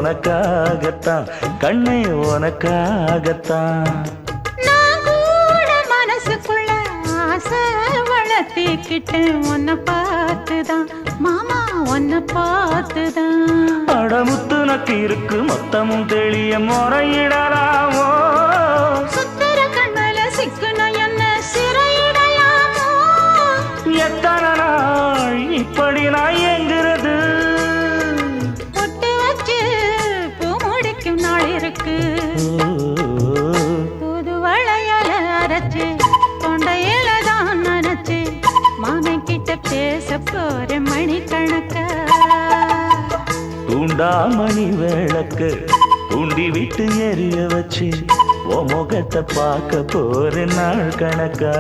உனக்காகத்தான் கண்ணே உனக்காகத்தான். நான் கூட மனசுக்குள்ள ஆசை வளர்த்திக்கிட்டேன் உன்னை பார்த்துதான் மாமா உன்னை பார்த்துதான். அடமுத்து நக்கு இருக்கு மொத்தமும் தெளிய முறையிடலாமோ சுத்தர கண்மல சிக்குன என்ன சிறையிடையாமோ. எத்தனை நாள் இப்படி நான் எங்கிறது பொட்டு வச்சு பூ முடிக்கும் நாள் இருக்கு. புது வளையல அரைச்சு தொண்டையில தான் நினைச்சு மாமன் கிட்ட பேச போற மணிக்கணக்கா. தூண்டாமணி விளக்கு தூண்டி விட்டு எரிய வச்சு உன் முகத்தை பார்க்க போற நாள் கணக்கா.